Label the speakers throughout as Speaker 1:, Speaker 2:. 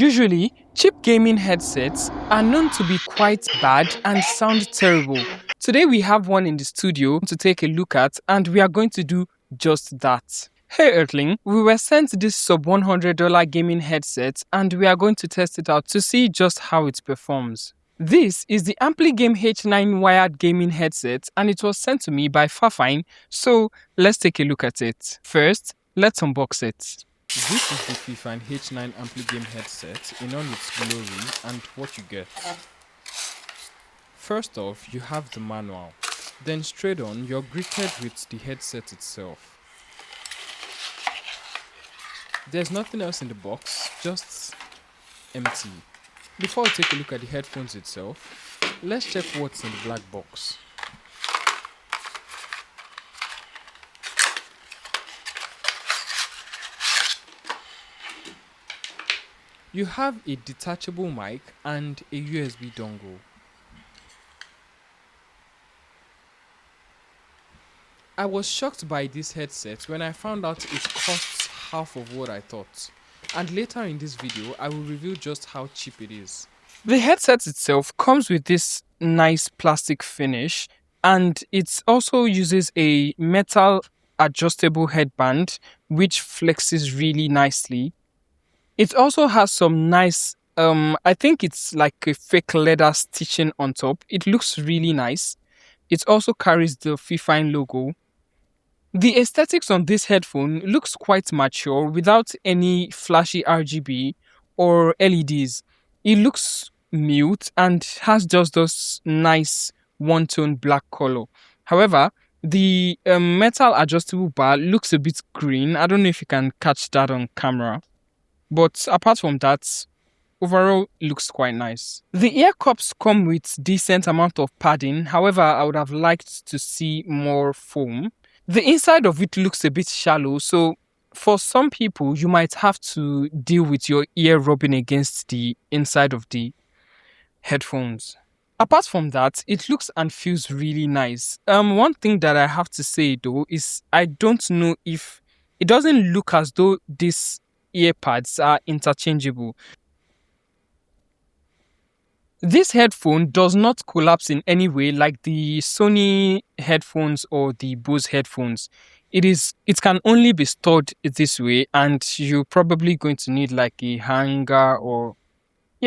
Speaker 1: Usually, cheap gaming headsets are known to be quite bad and sound terrible. Today we have one in the studio to take a look at, and we are going to do just that. Hey Earthling, we were sent this sub $100 gaming headset and we are going to test it out to see just how it performs. This is the Ampligame H9 wired gaming headset and it was sent to me by Fifine, so let's take a look at it. First, let's unbox it. This is the Fifine H9 Ampligame headset in all its glory and what you get. First off, you have the manual. Then straight on, you're greeted with the headset itself. There's nothing else in the box, just empty. Before we take a look at the headphones itself, let's check what's in the black box. You have a detachable mic and a USB dongle. I was shocked by this headset when I found out it costs half of what I thought. And later in this video, I will reveal just how cheap it is. The headset itself comes with this nice plastic finish and it also uses a metal adjustable headband which flexes really nicely. It also has some nice, I think it's like a fake leather stitching on top. It looks really nice. It also carries the Fifine logo. The aesthetics on this headphone looks quite mature without any flashy RGB or LEDs. It looks mute and has just this nice one-tone black color. However, the metal adjustable bar looks a bit green. I don't know if you can catch that on camera. But apart from that, overall it looks quite nice. The ear cups come with decent amount of padding. However, I would have liked to see more foam. The inside of it looks a bit shallow, so for some people, you might have to deal with your ear rubbing against the inside of the headphones. Apart from that, it looks and feels really nice. One thing that I have to say though is I don't know if it doesn't look as though these earpads are interchangeable. This headphone does not collapse in any way like the Sony headphones or the Bose headphones. It can only be stored this way and you're probably going to need like a hanger or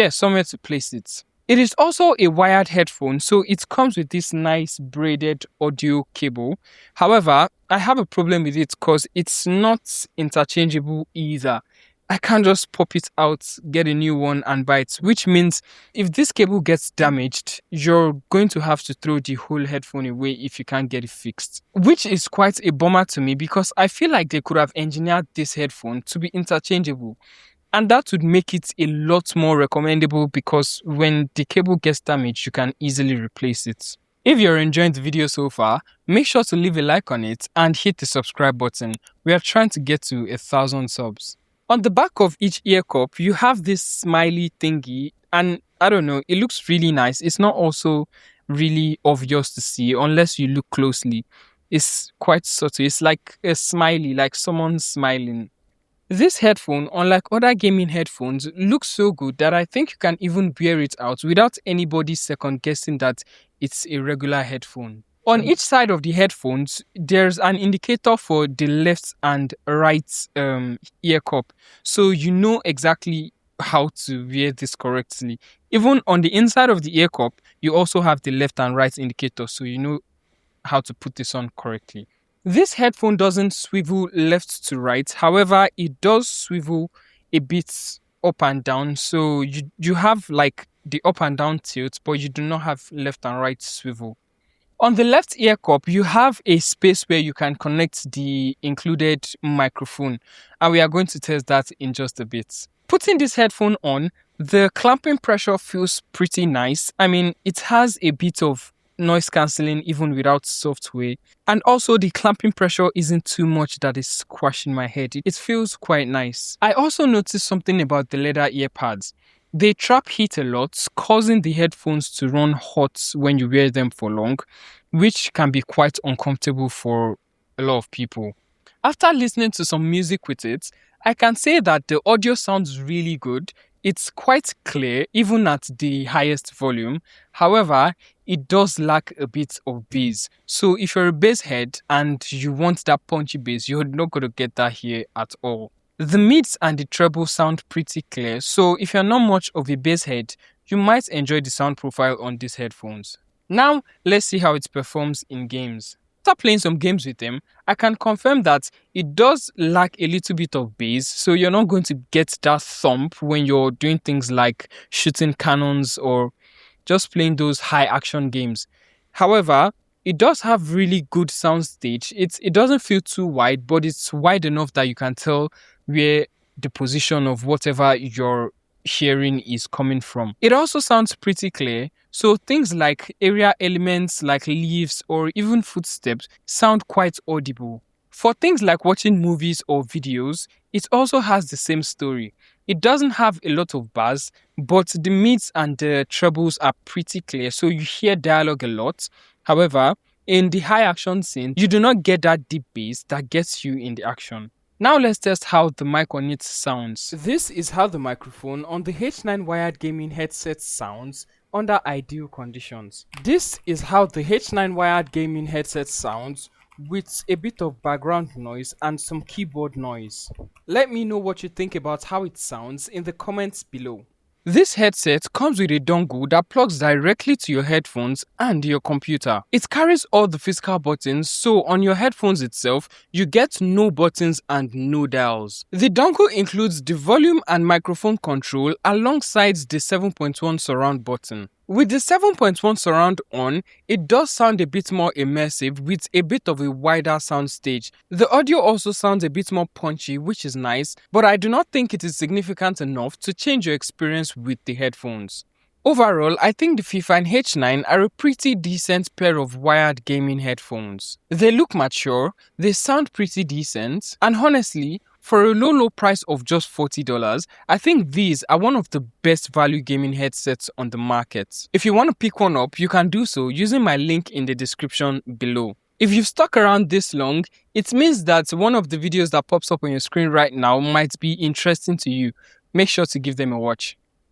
Speaker 1: somewhere to place it. It is also a wired headphone, so it comes with this nice braided audio cable. However, I have a problem with it because it's not interchangeable either. I can't just pop it out, get a new one and buy it, which means if this cable gets damaged, you're going to have to throw the whole headphone away if you can't get it fixed. Which is quite a bummer to me because I feel like they could have engineered this headphone to be interchangeable. And that would make it a lot more recommendable because when the cable gets damaged, you can easily replace it. If you're enjoying the video so far, make sure to leave a like on it and hit the subscribe button. We are trying to get to 1,000 subs. On the back of each ear cup, you have this smiley thingy and I don't know, it looks really nice. It's not also really obvious to see unless you look closely. It's quite subtle. It's like a smiley, like someone's smiling. This headphone, unlike other gaming headphones, looks so good that I think you can even wear it out without anybody second guessing that it's a regular headphone. On each side of the headphones, there's an indicator for the left and right ear cup. So you know exactly how to wear this correctly. Even on the inside of the ear cup, you also have the left and right indicator. So you know how to put this on correctly. This headphone doesn't swivel left to right. However, it does swivel a bit up and down. So you have like the up and down tilt, but you do not have left and right swivel. On the left ear cup, you have a space where you can connect the included microphone, and we are going to test that in just a bit. Putting this headphone on, the clamping pressure feels pretty nice. I mean, it has a bit of noise cancelling even without software, and also the clamping pressure isn't too much that is squashing my head. It feels quite nice. I also noticed something about the leather earpads. They trap heat a lot, causing the headphones to run hot when you wear them for long, which can be quite uncomfortable for a lot of people. After listening to some music with it, I can say that the audio sounds really good. it's quite clear even at the highest volume. However, it does lack a bit of bass. So if you're a bass head and you want that punchy bass, you're not going to get that here at all. The mids and the treble sound pretty clear, so if you're not much of a bass head, you might enjoy the sound profile on these headphones. Now, let's see how it performs in games. After playing some games with them, I can confirm that it does lack a little bit of bass, so you're not going to get that thump when you're doing things like shooting cannons or just playing those high action games. However, it does have really good sound stage. It doesn't feel too wide, but it's wide enough that you can tell where the position of whatever you're hearing is coming from. It also sounds pretty clear, so things like area elements like leaves or even footsteps sound quite audible. For things like watching movies or videos, it also has the same story. It doesn't have a lot of bass, but the mids and the trebles are pretty clear, so you hear dialogue a lot. However, in the high action scene, you do not get that deep bass that gets you in the action. Now let's test how the mic on it sounds. This is how the microphone on the H9 wired gaming headset sounds under ideal conditions. This is how the H9 wired gaming headset sounds with a bit of background noise and some keyboard noise. Let me know what you think about how it sounds in the comments below. This headset comes with a dongle that plugs directly to your headphones and your computer. It carries all the physical buttons, so on your headphones itself, you get no buttons and no dials. The dongle includes the volume and microphone control alongside the 7.1 surround button. With the 7.1 surround on, it does sound a bit more immersive with a bit of a wider sound stage. The audio also sounds a bit more punchy, which is nice, but I do not think it is significant enough to change your experience with the headphones. Overall, I think the Fifine H9 are a pretty decent pair of wired gaming headphones. They look mature, they sound pretty decent, and honestly, for a low price of just $40, I think these are one of the best value gaming headsets on the market. If you want to pick one up, you can do so using my link in the description below. If you've stuck around this long, it means that one of the videos that pops up on your screen right now might be interesting to you. Make sure to give them a watch.